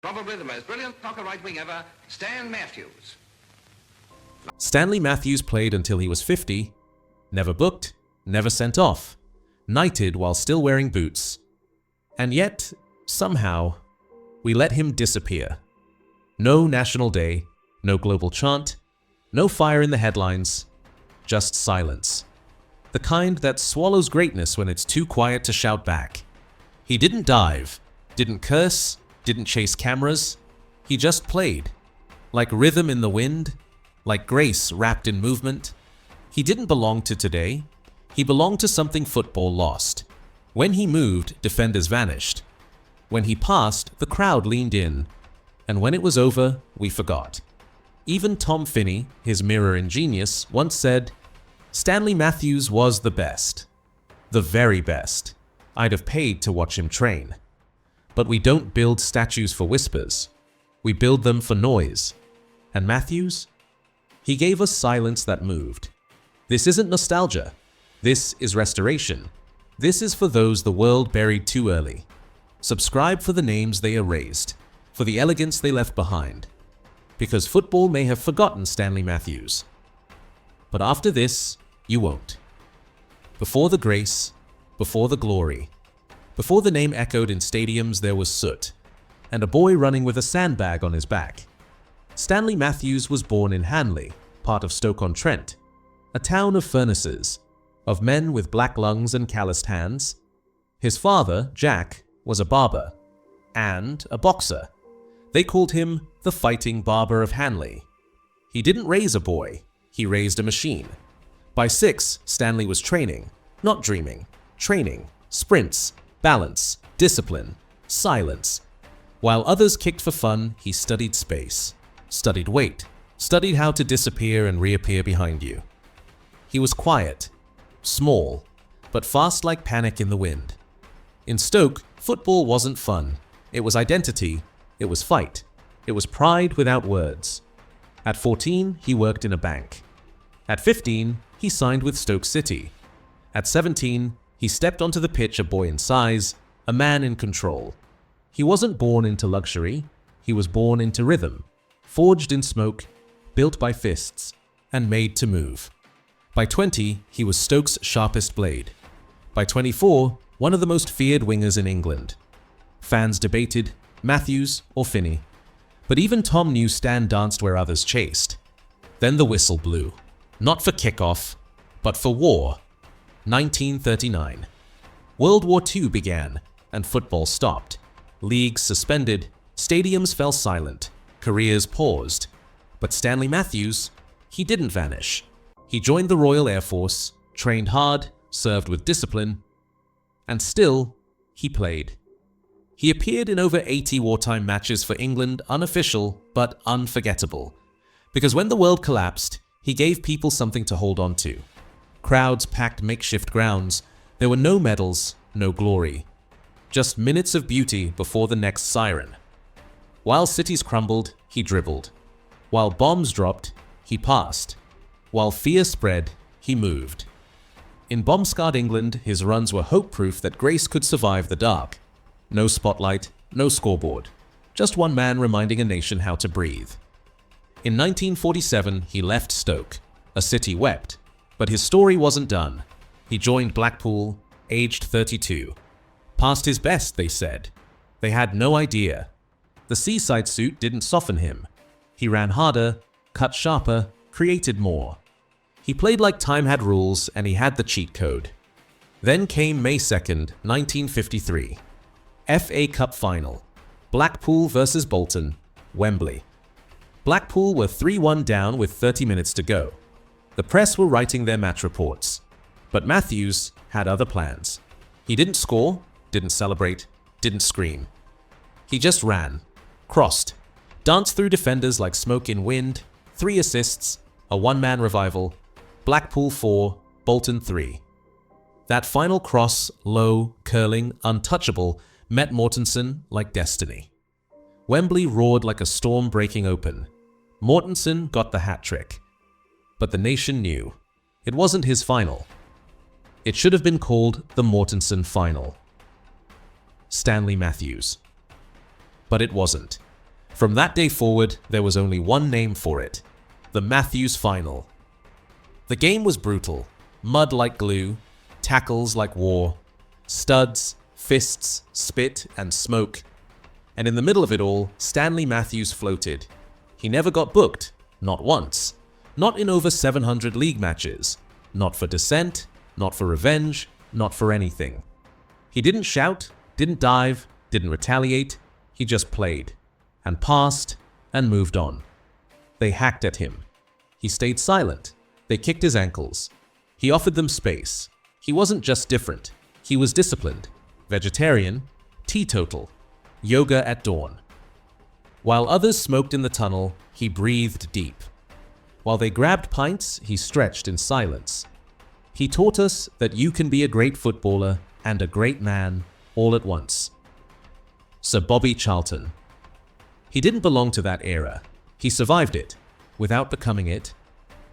Probably the most brilliant knocker right wing ever, Stan Matthews. Stanley Matthews played until he was 50, never booked, never sent off, knighted while still wearing boots. And yet, somehow, we let him disappear. No national day, no global chant, no fire in the headlines, just silence. The kind that swallows greatness when it's too quiet to shout back. He didn't dive, didn't curse, didn't chase cameras. He just played. Like rhythm in the wind, like grace wrapped in movement. He didn't belong to today. He belonged to something football lost. When he moved, defenders vanished. When he passed, the crowd leaned in. And when it was over, we forgot. Even Tom Finney, his mirror in genius, once said, "Stanley Matthews was the best. The very best. I'd have paid to watch him train." But we don't build statues for whispers. We build them for noise. And Matthews? He gave us silence that moved. This isn't nostalgia. This is restoration. This is for those the world buried too early. Subscribe for the names they erased, for the elegance they left behind. Because football may have forgotten Stanley Matthews. But after this, you won't. Before the grace, before the glory, before the name echoed in stadiums, there was soot, and a boy running with a sandbag on his back. Stanley Matthews was born in Hanley, part of Stoke-on-Trent, a town of furnaces, of men with black lungs and calloused hands. His father, Jack, was a barber and a boxer. They called him the Fighting Barber of Hanley. He didn't raise a boy, he raised a machine. By 6, Stanley was training, not dreaming, training, sprints, balance, discipline, silence. While others kicked for fun, he studied space, studied weight, studied how to disappear and reappear behind you. He was quiet, small, but fast like panic in the wind. In Stoke, football wasn't fun. It was identity, it was fight, it was pride without words. At 14, he worked in a bank. At 15, he signed with Stoke City. At 17, he stepped onto the pitch a boy in size, a man in control. He wasn't born into luxury, he was born into rhythm, forged in smoke, built by fists, and made to move. By 20, he was Stoke's sharpest blade. By 24, one of the most feared wingers in England. Fans debated, Matthews or Finney. But even Tom knew Stan danced where others chased. Then the whistle blew. Not for kickoff, but for war. 1939. World War II began, and football stopped. Leagues suspended, stadiums fell silent, careers paused. But Stanley Matthews, he didn't vanish. He joined the Royal Air Force, trained hard, served with discipline, and still, he played. He appeared in over 80 wartime matches for England, unofficial but unforgettable. Because when the world collapsed, he gave people something to hold on to. Crowds packed makeshift grounds. There were no medals, no glory. Just minutes of beauty before the next siren. While cities crumbled, he dribbled. While bombs dropped, he passed. While fear spread, he moved. In bomb-scarred England, his runs were hope-proof that grace could survive the dark. No spotlight, no scoreboard. Just one man reminding a nation how to breathe. In 1947, he left Stoke. A city wept. But his story wasn't done. He joined Blackpool, aged 32. Past his best, they said. They had no idea. The seaside suit didn't soften him. He ran harder, cut sharper, created more. He played like time had rules, and he had the cheat code. Then came May 2nd, 1953. FA Cup Final. Blackpool versus Bolton, Wembley. Blackpool were 3-1 down with 30 minutes to go. The press were writing their match reports. But Matthews had other plans. He didn't score, didn't celebrate, didn't scream. He just ran, crossed, danced through defenders like smoke in wind, 3 assists, a one-man revival, Blackpool 4, Bolton 3. That final cross, low, curling, untouchable, met Mortensen like destiny. Wembley roared like a storm breaking open. Mortensen got the hat trick. But the nation knew. It wasn't his final. It should have been called the Mortensen Final. Stanley Matthews. But it wasn't. From that day forward, there was only one name for it: the Matthews Final. The game was brutal, mud like glue, tackles like war, studs, fists, spit, and smoke. And in the middle of it all, Stanley Matthews floated. He never got booked, not once, not in over 700 league matches, not for dissent, not for revenge, not for anything. He didn't shout, didn't dive, didn't retaliate, he just played, and passed, and moved on. They hacked at him. He stayed silent. They kicked his ankles. He offered them space. He wasn't just different, he was disciplined, vegetarian, teetotal, yoga at dawn. While others smoked in the tunnel, he breathed deep. While they grabbed pints, he stretched in silence. He taught us that you can be a great footballer and a great man all at once. Sir Bobby Charlton. He didn't belong to that era. He survived it, without becoming it.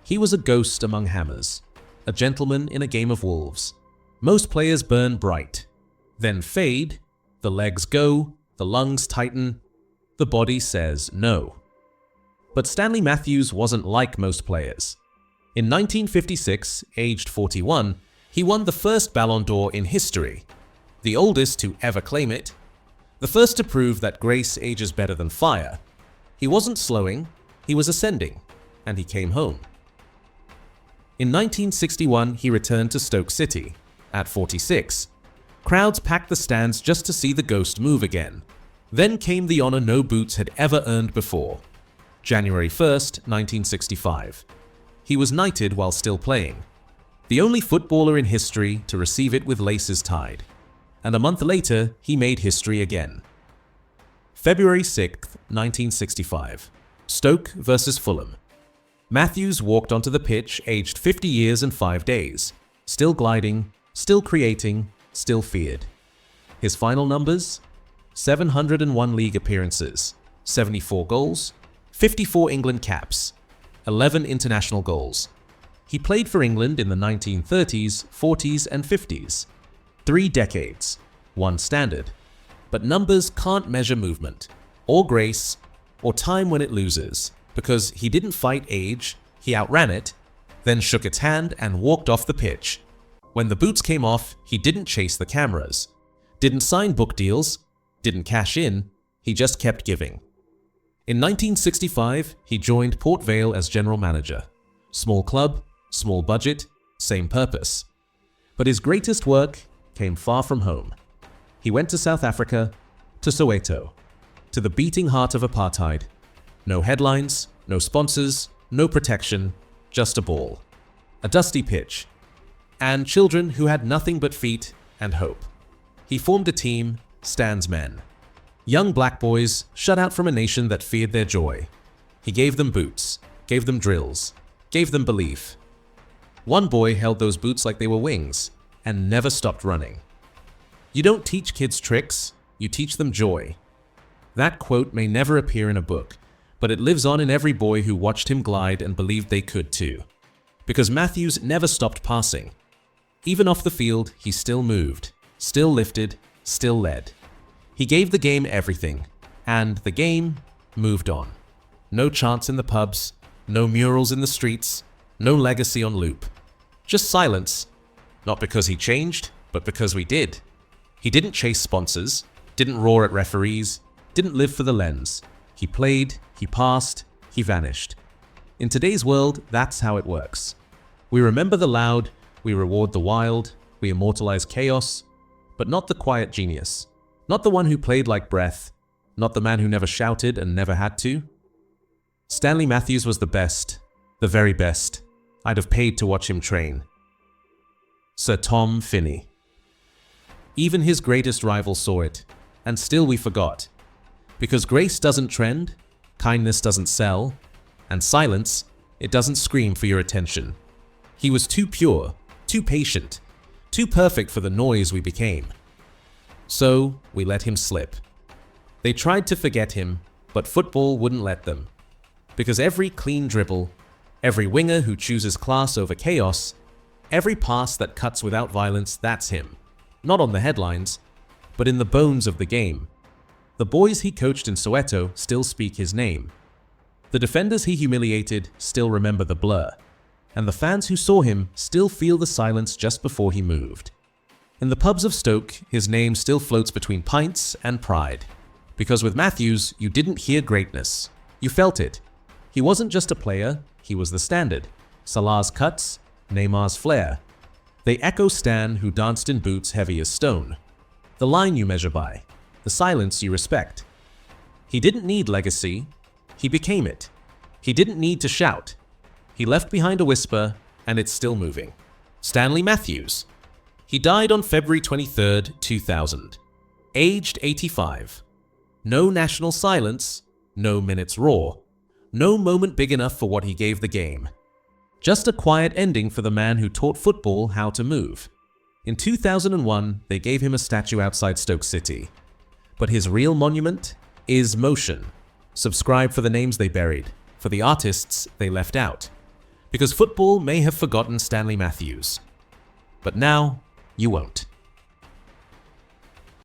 He was a ghost among hammers, a gentleman in a game of wolves. Most players burn bright, then fade, the legs go, the lungs tighten, the body says no. But Stanley Matthews wasn't like most players. In 1956, aged 41, he won the first Ballon d'Or in history, the oldest to ever claim it, the first to prove that grace ages better than fire. He wasn't slowing, he was ascending, and he came home. In 1961, he returned to Stoke City. At 46, crowds packed the stands just to see the ghost move again. Then came the honor no boots had ever earned before. January 1st, 1965. He was knighted while still playing. The only footballer in history to receive it with laces tied. And a month later, he made history again. February 6th, 1965. Stoke versus Fulham. Matthews walked onto the pitch aged 50 years and 5 days. Still gliding, still creating, still feared. His final numbers? 701 league appearances, 74 goals, 54 England caps, 11 international goals. He played for England in the 1930s, 40s, and 50s. 3 decades, 1 standard. But numbers can't measure movement, or grace, or time when it loses, because he didn't fight age, he outran it, then shook its hand and walked off the pitch. When the boots came off, he didn't chase the cameras, didn't sign book deals, didn't cash in, he just kept giving. In 1965, he joined Port Vale as general manager. Small club, small budget, same purpose. But his greatest work came far from home. He went to South Africa, to Soweto, to the beating heart of apartheid. No headlines, no sponsors, no protection, just a ball, a dusty pitch, and children who had nothing but feet and hope. He formed a team, Stan's Men. Young black boys shut out from a nation that feared their joy. He gave them boots, gave them drills, gave them belief. One boy held those boots like they were wings and never stopped running. You don't teach kids tricks, you teach them joy. That quote may never appear in a book, but it lives on in every boy who watched him glide and believed they could too. Because Matthews never stopped passing. Even off the field, he still moved, still lifted, still led. He gave the game everything, and the game moved on. No chants in the pubs, no murals in the streets, no legacy on loop. Just silence, not because he changed, but because we did. He didn't chase sponsors, didn't roar at referees, didn't live for the lens. He played, he passed, he vanished. In today's world, that's how it works. We remember the loud, we reward the wild, we immortalize chaos, but not the quiet genius. Not the one who played like breath, not the man who never shouted and never had to. Stanley Matthews was the best, the very best. I'd have paid to watch him train. Sir Tom Finney. Even his greatest rival saw it, and still we forgot. Because grace doesn't trend, kindness doesn't sell, and silence, it doesn't scream for your attention. He was too pure, too patient, too perfect for the noise we became. So we let him slip. They tried to forget him, but football wouldn't let them. Because every clean dribble, every winger who chooses class over chaos, every pass that cuts without violence, that's him. Not on the headlines, but in the bones of the game. The boys he coached in Soweto still speak his name. The defenders he humiliated still remember the blur. And the fans who saw him still feel the silence just before he moved. In the pubs of Stoke, his name still floats between pints and pride. Because with Matthews, you didn't hear greatness. You felt it. He wasn't just a player, he was the standard. Salah's cuts, Neymar's flair. They echo Stan, who danced in boots heavy as stone. The line you measure by, the silence you respect. He didn't need legacy, he became it. He didn't need to shout. He left behind a whisper, and it's still moving. Stanley Matthews. He died on February 23, 2000. Aged 85. No national silence, no minutes raw. No moment big enough for what he gave the game. Just a quiet ending for the man who taught football how to move. In 2001, they gave him a statue outside Stoke City. But his real monument is motion. Subscribe for the names they buried, for the artists they left out. Because football may have forgotten Stanley Matthews. But now, you won't.